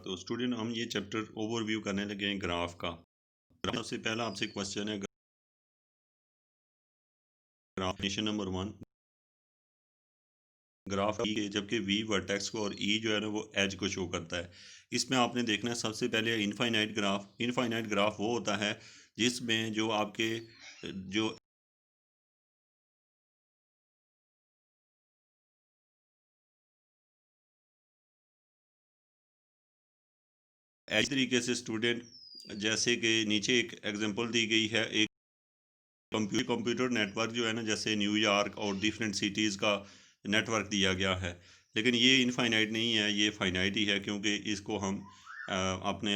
तो स्टूडेंट हम ये चैप्टर ओवरव्यू करने लगे हैं ग्राफ का। सबसे पहला आपसे क्वेश्चन है ग्राफ डेफिनेशन नंबर 1। ग्राफ ई है जबकि वी वर्टेक्स को और ई जो है ना वो एज को शो करता है। इसमें आपने देखना है सबसे पहले इनफाइनाइट ग्राफ। इनफाइनाइट ग्राफ वो होता है जिसमें जो आपके जो एज तरीके से स्टूडेंट, जैसे कि नीचे एक एग्जांपल दी गई है, एक कंप्यूटर नेटवर्क जो है ना, जैसे न्यूयॉर्क और डिफरेंट सिटीज़ का नेटवर्क दिया गया है। लेकिन ये इनफाइनाइट नहीं है, ये फाइनाइट ही है, क्योंकि इसको हम अपने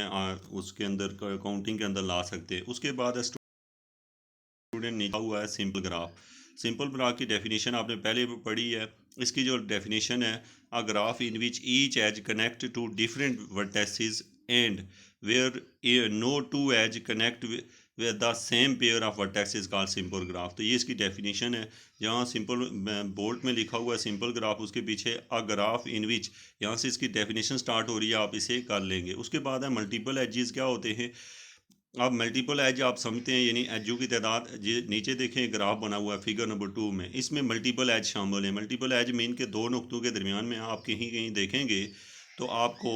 उसके अंदर काउंटिंग के अंदर ला सकते हैं। उसके बाद स्टूडेंट नीचा हुआ है सिंपल ग्राफ। सिंपल ग्राफ की डेफिनेशन आपने पहले भी पढ़ी है। इसकी जो डेफिनेशन है, a graph in which each edge connect to different vertexes and where no two edge connect with the same pair of vertices called simple graph। तो ये इसकी डेफिनेशन है। जहाँ सिंपल बोल्ड में लिखा हुआ है सिंपल ग्राफ, उसके पीछे अ ग्राफ इन विच, यहाँ से इसकी डेफिनेशन स्टार्ट हो रही है, आप इसे कर लेंगे। उसके बाद है मल्टीपल एजेस क्या होते हैं। आप मल्टीपल एज आप समझते हैं, यानी एजों की तादाद। नीचे देखें ग्राफ बना हुआ है फिगर नंबर 2 में, इसमें मल्टीपल एज शामिल है। मल्टीपल एज मीन के दो नुक्तों के दरमियान में आप कहीं कहीं देखेंगे तो आपको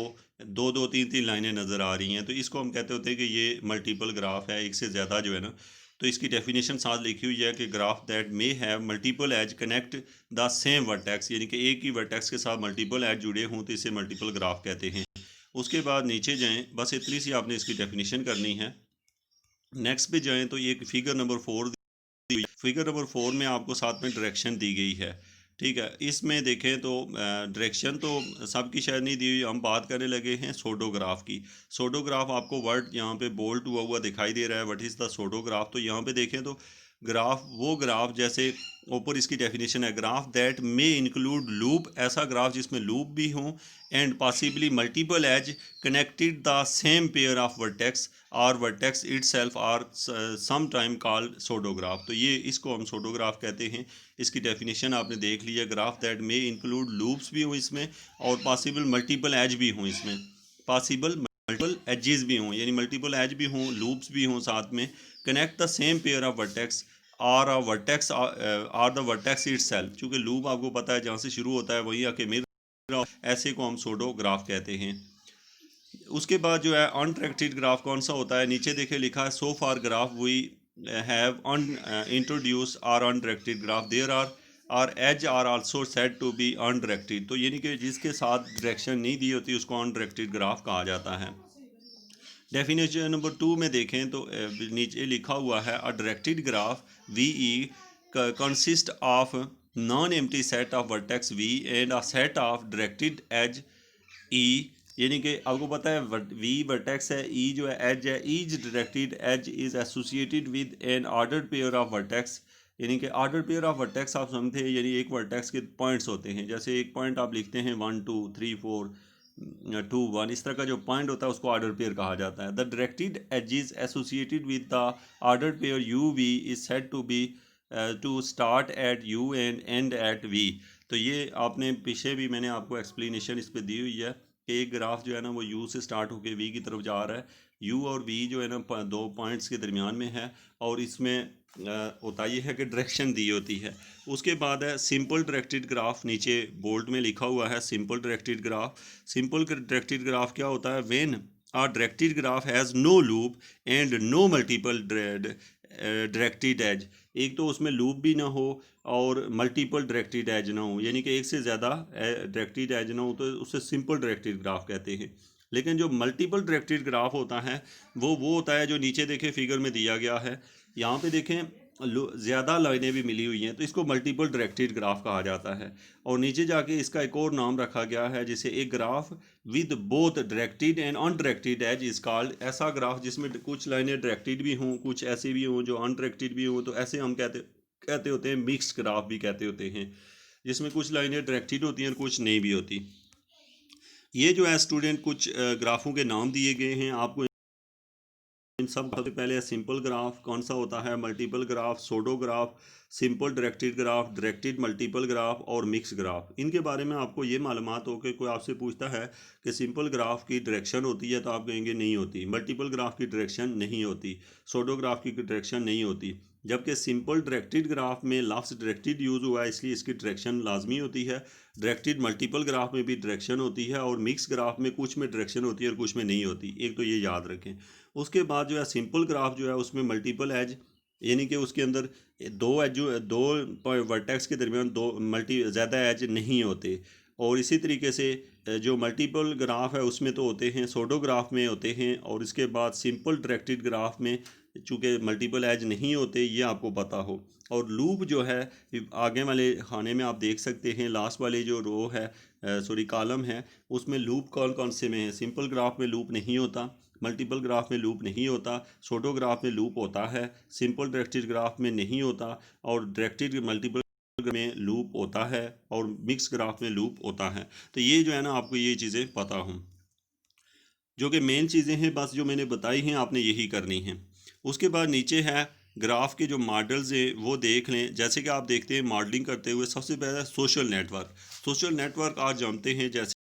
दो दो तीन तीन लाइनें नज़र आ रही हैं, तो इसको हम कहते होते हैं कि ये मल्टीपल ग्राफ है, एक से ज़्यादा जो है ना। तो इसकी डेफिनेशन साथ लिखी हुई है कि graph that may have multiple edge connect the same vertex, यानी कि एक ही वर्टेक्स के साथ मल्टीपल एज जुड़े हों तो इसे मल्टीपल ग्राफ कहते हैं। उसके बाद नीचे जाएं, बस इतनी सी आपने इसकी डेफिनेशन करनी है। नेक्स्ट पे जाएं तो ये फिगर नंबर 4 दी हुई। फिगर नंबर 4 में आपको साथ में डायरेक्शन दी गई है। ठीक है, इसमें देखें तो डायरेक्शन तो सबकी शायद नहीं दी हुई। हम बात करने लगे हैं सोडोग्राफ की। सोडोग्राफ आपको वर्ड यहाँ पे बोल्ड हुआ हुआ दिखाई दे रहा है, व्हाट इज़ द सोडोग्राफ। तो यहाँ पे देखें तो ग्राफ, वो ग्राफ जैसे ऊपर इसकी डेफिनेशन है, graph that may include loop, ऐसा ग्राफ जिसमें लूप भी हों, and possibly multiple edge connected the same pair of vertex और vertex itself are some time called pseudograph. तो ये इसको हम सोडोग्राफ कहते हैं। इसकी डेफिनेशन आपने देख ली है, graph that may include loops भी हों इसमें, और पॉसिबल मल्टीपल एज भी हों इसमें, पॉसिबल मल्टीपल एजेस भी हों, यानी मल्टीपल एज भी हों, लूप्स भी हों साथ में, connect the same pair of vertex और vertex or the vertex itself. चूँकि लूप आपको पता है जहाँ से शुरू होता है वहीं आके मिल, ऐसे को हम सोडोग्राफ कहते हैं। उसके बाद जो है अनट्रैक्टेड ग्राफ कौन सा होता है, नीचे देखे लिखा है, so far graph we have introduce are undirected graph there are edge are also said to be undirected. तो यानी कि जिसके साथ डायरेक्शन नहीं दी होती उसको अनडायरेक्टेड ग्राफ कहा जाता है। डेफिनेशन नंबर 2 में देखें तो नीचे लिखा हुआ है, a directed graph V E consist of non empty set of vertex V and a set of directed edge E, यानी कि आपको पता है वी वर्टेक्स है, ई जो है एज है, each directed edge is associated with an ordered pair of vertex. यानी कि ऑर्डर पेयर ऑफ वर्टेक्स आप समझते हैं, यानी एक वर्टेक्स के पॉइंट्स होते हैं। जैसे एक पॉइंट आप लिखते हैं 1 2 3 4 2 1, इस तरह का जो पॉइंट होता है उसको ऑर्डर पेयर कहा जाता है। The directed edges associated with the order pair u v is said to be to start at u and end at v. तो ये आपने पीछे भी मैंने आपको एक्सप्लेनेशन इस पर दी हुई है कि एक ग्राफ जो है ना वो यू से स्टार्ट होकर वी की तरफ जा रहा है। यू और वी जो है ना दो पॉइंट्स के दरमियान में है, और इसमें होता ये है कि डायरेक्शन दी होती है। उसके बाद है सिंपल डायरेक्टेड ग्राफ, नीचे बोल्ड में लिखा हुआ है simple directed graph. Simple directed graph क्या होता है, when a directed graph has no loop and no multiple directed edge. एक तो उसमें लूप भी ना हो और मल्टीपल डायरेक्टेड एज ना हो, यानी कि एक से ज़्यादा डायरेक्टेड एज ना हो, तो उसे सिंपल डायरेक्टेड ग्राफ कहते हैं। लेकिन जो मल्टीपल डायरेक्टेड ग्राफ होता है वो होता है जो नीचे देखें फिगर में दिया गया है। यहाँ पे देखें ज़्यादा लाइनें भी मिली हुई हैं, तो इसको मल्टीपल डायरेक्टेड ग्राफ कहा जाता है। और नीचे जाके इसका एक और नाम रखा गया है, जिसे एक graph with both directed and undirected edge is called. ऐसा ग्राफ जिसमें कुछ लाइनें डायरेक्टेड भी हों, कुछ ऐसी भी हों जो अनडायरेक्टेड भी हों, तो ऐसे हम कहते होते हैं मिक्स्ड ग्राफ भी कहते होते हैं, जिसमें कुछ लाइनें डायरेक्टेड होती हैं और कुछ नहीं भी होती। ये जो है स्टूडेंट कुछ ग्राफों के नाम दिए गए हैं आपको। इन सब सबसे पहले सिंपल ग्राफ कौन सा होता है, multiple graph, pseudo graph, simple directed graph, directed multiple graph और मिक्स ग्राफ। इनके बारे में आपको ये मालूमात हो कि कोई आपसे पूछता है कि सिंपल ग्राफ की डायरेक्शन होती है तो आप कहेंगे नहीं होती, मल्टीपल ग्राफ की डायरेक्शन नहीं होती, सोडो ग्राफ की डायरेक्शन नहीं होती। जबकि सिंपल डायरेक्टेड ग्राफ में लफ्ज़ डायरेक्टेड यूज़ हुआ है इसलिए इसकी डायरेक्शन लाजमी होती है। डायरेक्टेड मल्टीपल ग्राफ में भी डायरेक्शन होती है और मिक्स ग्राफ में कुछ में डायरेक्शन होती है और कुछ में नहीं होती, एक तो ये याद रखें। उसके बाद जो है सिंपल ग्राफ जो है उसमें मल्टीपल एज, यानी कि उसके अंदर दो वर्टेक्स के दरमियान दो ज़्यादा एज नहीं होते। और इसी तरीके से जो मल्टीपल ग्राफ है उसमें तो होते हैं, सोडो ग्राफ में होते हैं। और इसके बाद सिंपल डायरेक्टेड ग्राफ में चूँकि मल्टीपल एज नहीं होते, ये आपको पता हो। और लूप जो है आगे वाले खाने में आप देख सकते हैं, लास्ट वाले जो रो है सॉरी कॉलम है, उसमें लूप कौन कौन से में है। सिंपल ग्राफ में लूप नहीं होता, मल्टीपल ग्राफ में लूप नहीं होता, सोडो ग्राफ में लूप होता है, सिंपल डायरेक्टेड ग्राफ में नहीं होता, और डायरेक्टेड मल्टीपल में लूप होता है, और मिक्स ग्राफ में लूप होता है। तो ये जो है ना आपको ये चीज़ें पता हों, जो कि मेन चीज़ें हैं, बस जो मैंने बताई हैं आपने यही करनी है। उसके बाद नीचे है ग्राफ के जो मॉडल्स हैं वो देख लें। जैसे कि आप देखते हैं मॉडलिंग करते हुए सबसे पहले सोशल नेटवर्क। सोशल नेटवर्क आज जानते हैं जैसे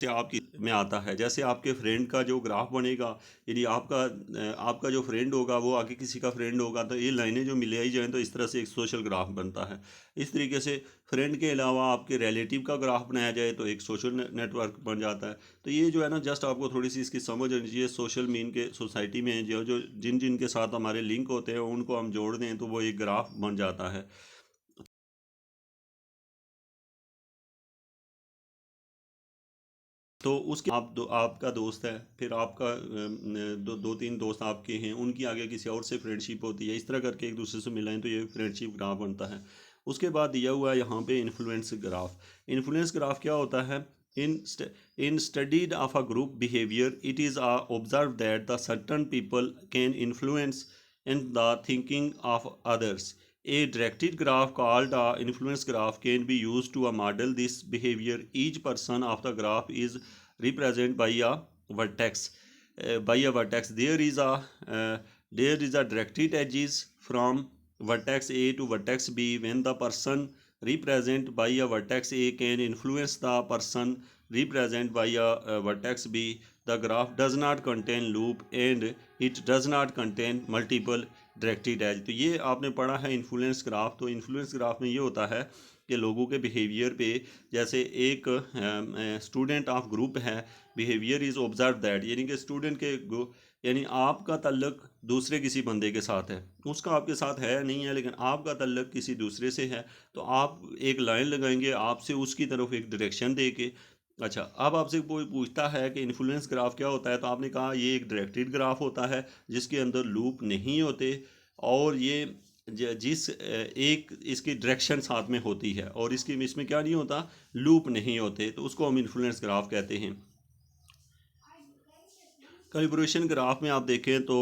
आपकी में आता है, जैसे आपके फ्रेंड का जो ग्राफ बनेगा, यदि आपका जो फ्रेंड होगा वो आगे किसी का फ्रेंड होगा तो ये लाइनें जो मिलाई जाएँ तो इस तरह से एक सोशल ग्राफ बनता है। इस तरीके से फ्रेंड के अलावा आपके रिलेटिव का ग्राफ बनाया जाए तो एक सोशल नेटवर्क बन जाता है। तो ये जो है ना जस्ट आपको थोड़ी सी इसकी समझ होनी चाहिए। सोशल मीन के सोसाइटी में जो जो जिन जिन के साथ हमारे लिंक होते हैं उनको हम जोड़ दें तो वो एक ग्राफ बन जाता है। तो उसके आपका दोस्त है, फिर आपका दो तीन दोस्त आपके हैं, उनकी आगे किसी और से फ्रेंडशिप होती है, इस तरह करके एक दूसरे से मिलाएं तो ये फ्रेंडशिप ग्राफ बनता है। उसके बाद दिया हुआ है यहाँ पे इन्फ्लुएंस ग्राफ। इन्फ्लुएंस ग्राफ क्या होता है? In in studied of a group behaviour it is observe that the certain people can influence in the thinking of others. A directed graph called a influence graph can be used to model this behavior. Each person of the graph is represented by a vertex. There is a directed edges from vertex A to vertex B. When the person represented by a vertex A can influence the person represented by a vertex B, the graph does not contain loop and it does not contain multiple directed edge. तो ये आपने पढ़ा है influence graph. तो influence graph में ये होता है कि लोगों के बिहेवियर पे, जैसे एक स्टूडेंट ऑफ ग्रुप है, बिहेवियर इज़ ऑब्जर्व दैट, यानी कि स्टूडेंट के यानी आपका तल्लक दूसरे किसी बंदे के साथ है, उसका आपके साथ है नहीं है लेकिन आपका तल्लक किसी दूसरे से है, तो आप एक लाइन लगाएंगे आपसे उसकी तरफ एक डायरेक्शन दे के। अच्छा, अब आपसे कोई पूछता है कि इन्फ्लुएंस ग्राफ क्या होता है, तो आपने कहा ये एक डायरेक्टेड ग्राफ होता है जिसके अंदर लूप नहीं होते, और ये जिस एक इसकी डायरेक्शन साथ में होती है, और इसमें क्या नहीं होता, लूप नहीं होते, तो उसको हम इन्फ्लुएंस ग्राफ कहते हैं। कोलैबोरेशन ग्राफ में आप देखें तो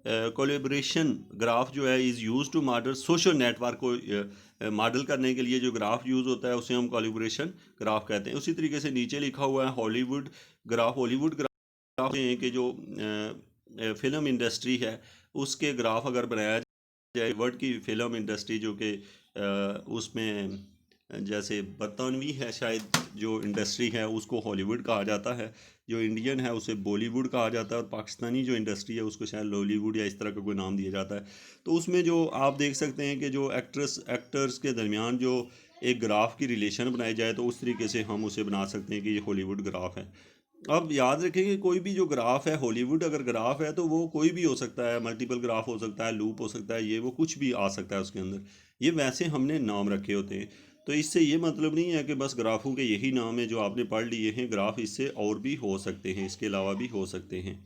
कोलैबोरेशन ग्राफ जो है is use to model social network को मॉडल करने के लिए जो ग्राफ यूज़ होता है उसे हम कोलैबोरेशन ग्राफ कहते हैं। उसी तरीके से नीचे लिखा हुआ है हॉलीवुड ग्राफ। हॉलीवुड ग्राफ हैं कि जो फिल्म इंडस्ट्री है उसके ग्राफ अगर बनाया जाए, वर्ल्ड की फिल्म इंडस्ट्री जो कि उसमें जैसे बरतानवी है शायद जो इंडस्ट्री है उसको हॉलीवुड कहा जाता है, जो इंडियन है उसे बॉलीवुड कहा जाता है, और पाकिस्तानी जो इंडस्ट्री है उसको शायद लॉलीवुड या इस तरह का कोई नाम दिया जाता है। तो उसमें जो आप देख सकते हैं कि जो एक्टर्स के दरमियान जो एक ग्राफ की रिलेशन बनाई जाए तो उस तरीके से हम उसे बना सकते हैं कि ये हॉलीवुड ग्राफ है। अब याद रखें कि कोई भी जो ग्राफ है, हॉलीवुड अगर ग्राफ है तो वो कोई भी हो सकता है, मल्टीपल ग्राफ हो सकता है, लूप हो सकता है, ये वो कुछ भी आ सकता है उसके अंदर। ये वैसे हमने नाम रखे होते हैं, तो इससे ये मतलब नहीं है कि बस ग्राफों के यही नाम है जो आपने पढ़ लिए हैं। ग्राफ इससे और भी हो सकते हैं, इसके अलावा भी हो सकते हैं।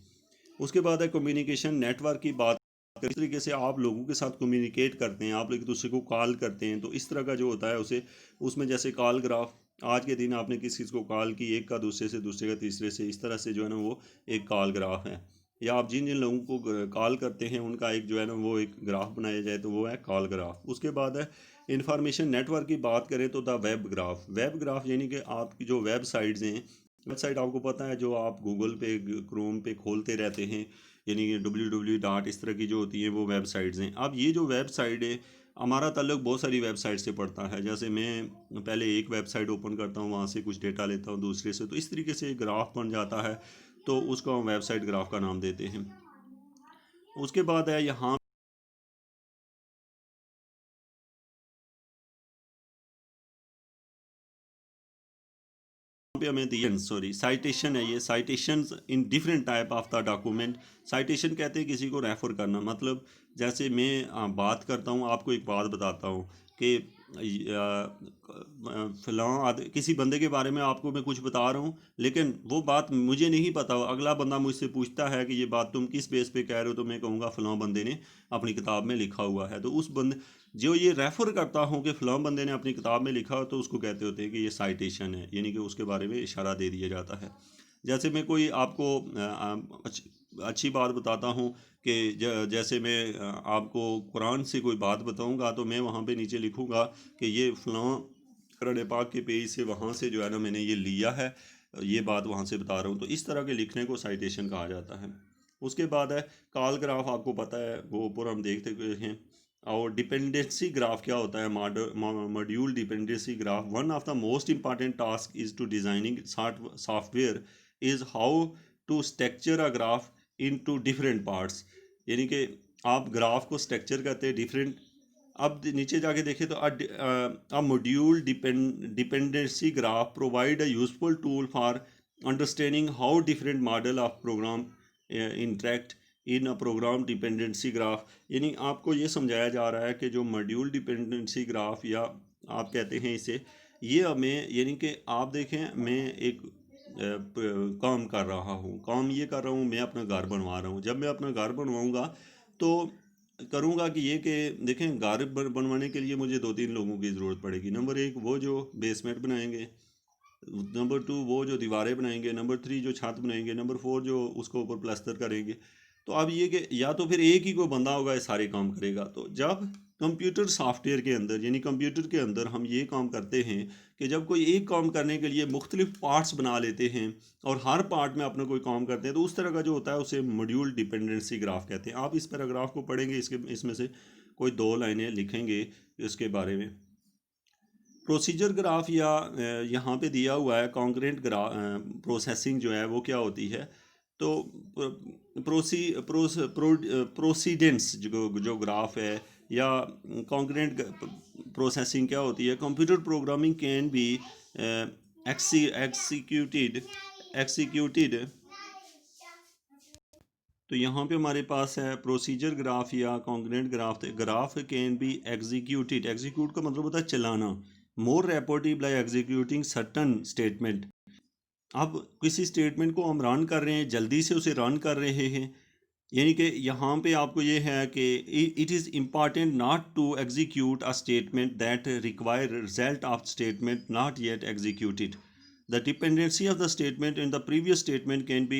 उसके बाद है कम्युनिकेशन नेटवर्क की बात। इस तरीके से आप लोगों के साथ कम्युनिकेट करते हैं, आप एक दूसरे को कॉल करते हैं, तो इस तरह का जो होता है उसे उसमें जैसे कॉल ग्राफ, आज के दिन आपने किस चीज़ को कॉल की, एक का दूसरे से, दूसरे का तीसरे से, इस तरह से जो है ना वो एक कॉल ग्राफ है। या आप जिन जिन लोगों को कॉल करते हैं उनका एक जो है ना वो एक ग्राफ बनाया जाए तो वो है कॉल ग्राफ। उसके बाद है इंफॉर्मेशन नेटवर्क की बात करें तो the web graph. Web graph यानी कि आपकी जो वेबसाइट्स हैं वेबसाइट आपको पता है जो आप गूगल पे क्रोम पे खोलते रहते हैं, यानी कि www. इस तरह की जो होती हैं वो वेबसाइट्स हैं। अब ये जो वेबसाइट है, हमारा ताल्लुक बहुत सारी वेबसाइट से पड़ता है। जैसे मैं पहले एक वेबसाइट ओपन करता हूँ, वहाँ से कुछ डेटा लेता हूँ दूसरे से, तो इस तरीके से एक ग्राफ बन जाता है, तो उसको हम वेबसाइट ग्राफ का नाम देते हैं। उसके बाद है यहाँ पे हमें दिया, सॉरी, साइटेशन है। ये citation in different type of the document. Citation कहते हैं किसी को रेफर करना, मतलब जैसे मैं बात करता हूँ, आपको एक बात बताता हूँ कि किसी बंदे के बारे में आपको मैं कुछ बता रहा हूँ, लेकिन वो बात मुझे नहीं पता, अगला बंदा मुझसे पूछता है कि ये बात तुम किस बेस पे कह रहे हो, तो मैं कहूँगा फ़लाँ बंदे ने अपनी किताब में लिखा हुआ है। तो उस बंदे जो ये रेफ़र करता हूँ कि फ़लाँ बंदे ने अपनी किताब में लिखा हो, तो उसको कहते होते हैं कि ये साइटेशन है, यानी कि उसके बारे में इशारा दे दिया जाता है। जैसे मैं कोई आपको अच्छी बात बताता हूँ कि जैसे मैं आपको कुरान से कोई बात बताऊँगा, तो मैं वहाँ पे नीचे लिखूँगा कि ये फ़लाँ कुरान पाक के पेज से, वहाँ से जो है ना मैंने ये लिया है, ये बात वहाँ से बता रहा हूँ। तो इस तरह के लिखने को साइटेशन कहा जाता है। उसके बाद है कॉल ग्राफ, आपको पता है वो ऊपर हम देखते हुए हैं। और डिपेंडेंसी ग्राफ क्या होता है? Module dependency graph, one of the most important task is to designing software is how to structure a graph into different parts. यानी कि आप ग्राफ को स्ट्रक्चर करते हैं डिफरेंट। अब नीचे जाके देखें तो a module dependency graph provide a useful tool for understanding how different model of program interact in a program dependency graph. यानी आपको ये समझाया जा रहा है कि जो मॉड्यूल डिपेंडेंसी ग्राफ, या आप कहते हैं इसे, ये हमें, यानी कि आप देखें, मैं एक काम कर रहा हूँ, काम ये कर रहा हूँ, मैं अपना घर बनवा रहा हूँ। जब मैं अपना घर बनवाऊँगा तो करूँगा कि ये कि देखें, घर बनवाने के लिए मुझे दो तीन लोगों की ज़रूरत पड़ेगी। नंबर एक वो जो बेसमेंट बनाएंगे, नंबर टू वो जो दीवारें बनाएंगे, नंबर थ्री जो छत बनाएंगे, नंबर फोर जो उसको ऊपर प्लास्टर करेंगे। तो अब ये कि या तो फिर एक ही कोई बंदा होगा ये सारे काम करेगा। तो जब कंप्यूटर सॉफ्टवेयर के अंदर, यानी कंप्यूटर के अंदर हम ये काम करते हैं कि जब कोई एक काम करने के लिए मुख्तलिफ पार्ट्स बना लेते हैं और हर पार्ट में अपना कोई काम करते हैं, तो उस तरह का जो होता है उसे मॉड्यूल डिपेंडेंसी ग्राफ कहते हैं। आप इस पैराग्राफ को पढ़ेंगे, इसमें से कोई दो लाइनें लिखेंगे इसके बारे में। प्रोसीजर ग्राफ, या यहाँ पे दिया हुआ है कॉन्करेंट ग्राफ प्रोसेसिंग जो है वो क्या होती है। तो प्रोसीडेंस जो ग्राफ है, या कॉन्करेंट प्रोसेसिंग क्या होती है? Computer programming can be executed executed तो यहाँ पे हमारे पास है प्रोसीजर ग्राफ या congruent graph. Graph can be executed, execute का मतलब होता है चलाना, more rapidly by executing certain statement. अब किसी स्टेटमेंट को हम रन कर रहे हैं, जल्दी से उसे रन कर रहे हैं, यानी कि यहाँ पे आपको ये है कि it is important not to execute a statement that require result of statement not yet executed. The dependency of the statement in the previous statement can be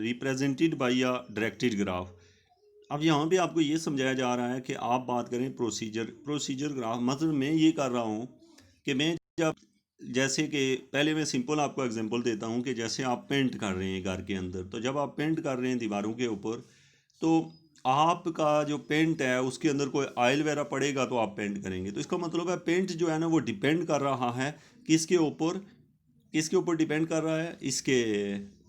represented by a directed graph. अब यहाँ पे आपको ये समझाया जा रहा है कि आप बात करें प्रोसीजर ग्राफ, मतलब मैं ये कर रहा हूँ कि मैं जब, जैसे कि पहले मैं सिंपल आपको एग्जांपल देता हूँ कि जैसे आप पेंट कर रहे हैं घर के अंदर, तो जब आप पेंट कर रहे हैं दीवारों के ऊपर, तो आपका जो पेंट है उसके अंदर कोई ऑयल वगैरह पड़ेगा तो आप पेंट करेंगे। तो इसका मतलब है पेंट जो है ना वो डिपेंड कर रहा है किसके ऊपर? किसके ऊपर डिपेंड कर रहा है? इसके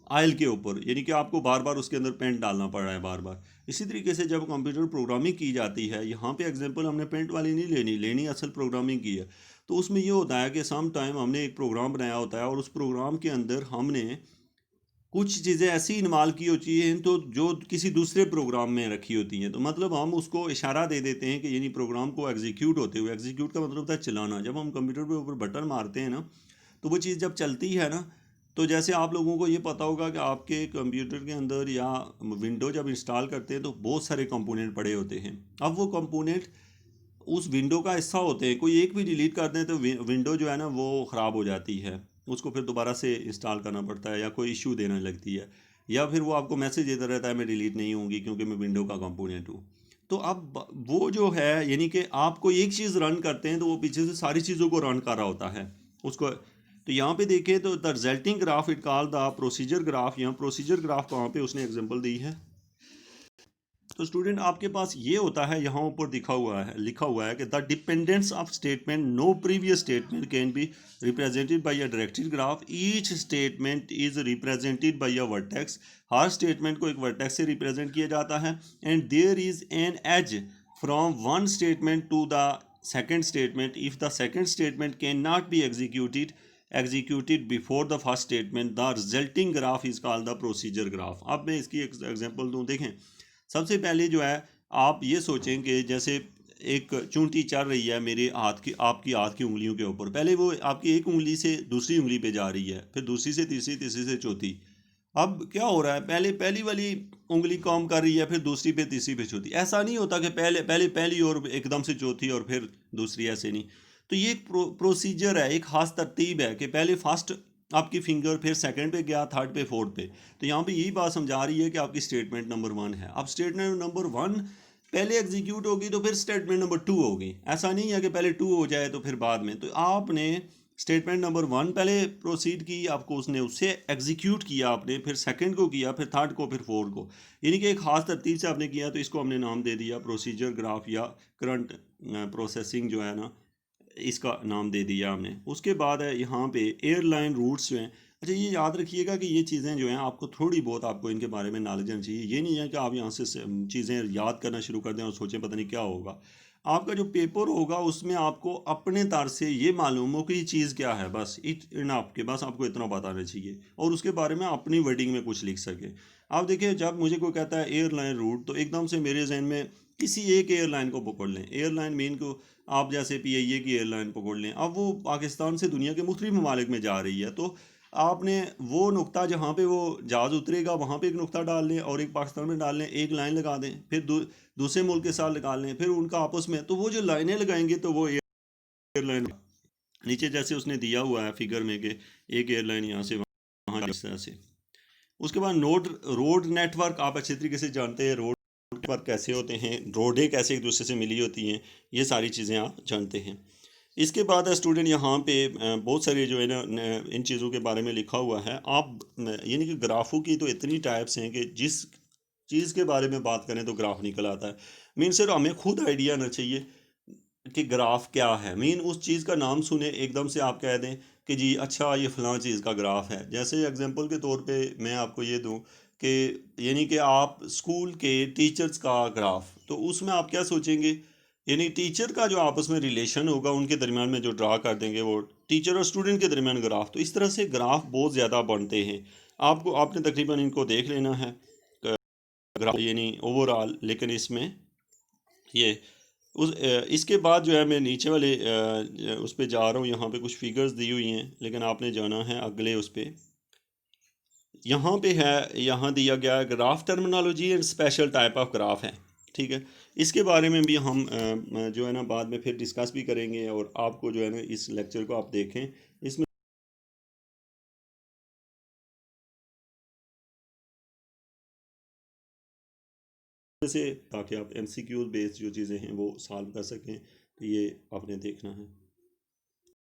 आयल के ऊपर, यानी कि आपको बार बार उसके अंदर पेंट डालना पड़ रहा है बार बार। इसी तरीके से जब कंप्यूटर प्रोग्रामिंग की जाती है, यहाँ पे एग्जांपल हमने पेंट वाली नहीं लेनी असल प्रोग्रामिंग की है। तो उसमें ये होता है कि सम टाइम हमने एक प्रोग्राम बनाया होता है और उस प्रोग्राम के अंदर हमने कुछ चीज़ें ऐसी इन्वॉल्व की होती हैं तो जो किसी दूसरे प्रोग्राम में रखी होती हैं। तो मतलब हम उसको इशारा दे देते हैं कि यानी प्रोग्राम को एग्जीक्यूट होते हुए, एग्जीक्यूट का मतलब होता है चलाना। जब हम कंप्यूटर के ऊपर बटन मारते हैं ना, तो वो चीज़ जब चलती है ना, तो जैसे आप लोगों को ये पता होगा कि आपके कंप्यूटर के अंदर या विंडो जब इंस्टॉल करते हैं तो बहुत सारे कंपोनेंट पड़े होते हैं। अब वो कंपोनेंट उस विंडो का हिस्सा होते हैं, कोई एक भी डिलीट कर दें तो विंडो जो है ना वो ख़राब हो जाती है, उसको फिर दोबारा से इंस्टॉल करना पड़ता है, या कोई इशू देने लगती है, या फिर वो आपको मैसेज देता रहता है मैं डिलीट नहीं होंगी क्योंकि मैं विंडो का कंपोनेंट हूँ। तो अब वो जो है, यानी कि आप कोई एक चीज़ रन करते हैं तो वो पीछे से सारी चीज़ों को रन कर रहा होता है, उसको तो यहाँ पे देखें तो the resulting graph it called the procedure graph. यहाँ प्रोसीजर ग्राफ कहाँ पे उसने एग्जांपल दी है। तो स्टूडेंट आपके पास ये होता है, यहाँ ऊपर लिखा हुआ है कि the dependence of statement no previous statement can be represented by a directed graph. Each statement is represented by a vertex. हर स्टेटमेंट को एक वर्टेक्स से रिप्रेजेंट किया जाता है। And there is an edge from one statement to the second statement if the second statement can not be executed before the first statement, the resulting graph is called the procedure graph। अब मैं इसकी example दूं। देखें, सबसे पहले जो है आप ये सोचें कि जैसे एक चूंटी चल रही है मेरे हाथ की, आपकी हाथ की उंगलियों के ऊपर। पहले वो आपकी एक उंगली से दूसरी उंगली पे जा रही है, फिर दूसरी से तीसरी, तीसरी से चौथी। अब क्या हो रहा है, पहले पहली वाली उंगली काम कर रही है, फिर दूसरी पे, तीसरी पे, चौथी। ऐसा नहीं होता कि पहले पहले पहली और एकदम से चौथी और फिर दूसरी, ऐसे नहीं। तो ये एक प्रोसीजर है, एक खास तरतीब है कि पहले फर्स्ट आपकी फिंगर, फिर सेकंड पे गया, थर्ड पे, फोर्थ पे। तो यहाँ पे यही बात समझा रही है कि आपकी स्टेटमेंट नंबर 1 है। अब स्टेटमेंट नंबर 1 पहले एग्जीक्यूट होगी तो फिर स्टेटमेंट नंबर 2 होगी। ऐसा नहीं है कि पहले 2 हो जाए तो फिर बाद में। तो आपने स्टेटमेंट नंबर 1 पहले प्रोसीड की, आपको उसने उससे एग्जीक्यूट किया आपने, फिर सेकंड को किया, फिर थर्ड को, फिर फोर्थ को। यानी कि एक खास तरतीब से आपने किया। तो इसको हमने नाम दे दिया प्रोसीजर ग्राफ, या करंट प्रोसेसिंग जो है ना, इसका नाम दे दिया हमने। उसके बाद है यहाँ पे एयरलाइन रूट्स जो हैं। अच्छा, ये याद रखिएगा कि ये चीज़ें जो हैं आपको थोड़ी बहुत आपको इनके बारे में नॉलेज होनी चाहिए। ये नहीं है कि आप यहाँ से चीज़ें याद करना शुरू कर दें और सोचें पता नहीं क्या होगा। आपका जो पेपर होगा उसमें आपको अपने तर्ज से ये मालूम हो कि ये चीज़ क्या है, बस इन आपके बस आपको इतना बताना चाहिए और उसके बारे में अपनी वर्डिंग में कुछ लिख सके। आप देखिए, जब मुझे कोई कहता है एयरलाइन रूट, तो एकदम से मेरे जहन में किसी एक एयरलाइन को पकड़ लें। एयरलाइन मीन को आप जैसे PIA की एयरलाइन पकड़ लें। अब वो पाकिस्तान से दुनिया के मुख्तलिफ ममालिक में जा रही है, तो आपने वो नुक्ता जहाँ पे वो जहाज़ उतरेगा वहाँ पे एक नुक्ता डाल लें और एक पाकिस्तान में डाल लें, एक लाइन लगा दें, फिर दूसरे मुल्क के साथ लगा लें, फिर उनका आपस में। तो वो जो लाइनें लगाएंगे तो वो एयरलाइन नीचे जैसे उसने दिया हुआ है फिगर में कि एक एयरलाइन यहाँ से वहाँ, इस तरह से। उसके बाद रोड नेटवर्क आप अच्छे तरीके से जानते हैं, रोड नेटवर्क कैसे होते हैं, रोडें कैसे एक दूसरे से मिली होती हैं, ये सारी चीज़ें आप जानते हैं। इसके बाद स्टूडेंट यहाँ पे बहुत सारे जो है ना इन चीज़ों के बारे में लिखा हुआ है। आप यानी कि ग्राफों की तो इतनी टाइप्स हैं कि जिस चीज़ के बारे में बात करें तो ग्राफ निकल आता है। मीन सिर्फ हमें खुद आइडिया आना चाहिए कि ग्राफ क्या है। मीन उस चीज़ का नाम सुने एकदम से आप कह दें कि जी अच्छा ये फ़लाँ चीज़ का ग्राफ है। जैसे एग्जांपल के तौर पे मैं आपको ये दूं कि यानी कि आप स्कूल के टीचर्स का ग्राफ, तो उसमें आप क्या सोचेंगे, यानी टीचर का जो आपस में रिलेशन होगा उनके दरमियान में जो ड्रा कर देंगे वो टीचर और स्टूडेंट के दरमियान ग्राफ। तो इस तरह से ग्राफ बहुत ज़्यादा बनते हैं। आपने तकरीबन इनको देख लेना है ग्राफ, यानी ओवरऑल। लेकिन इसमें ये इसके बाद जो है मैं नीचे वाले उस पे जा रहा हूँ। यहाँ पे कुछ फिगर्स दी हुई हैं, लेकिन आपने जाना है अगले उस पे। यहाँ पे है, यहाँ दिया गया है graph terminology and special type of graph है। ठीक है, इसके बारे में भी हम जो है ना बाद में फिर डिस्कस भी करेंगे। और आपको जो है ना इस लेक्चर को आप देखें, इसमें से ताकि आप MCQ बेस्ड जो चीज़ें हैं वो सॉल्व कर सकें। तो ये आपने देखना है।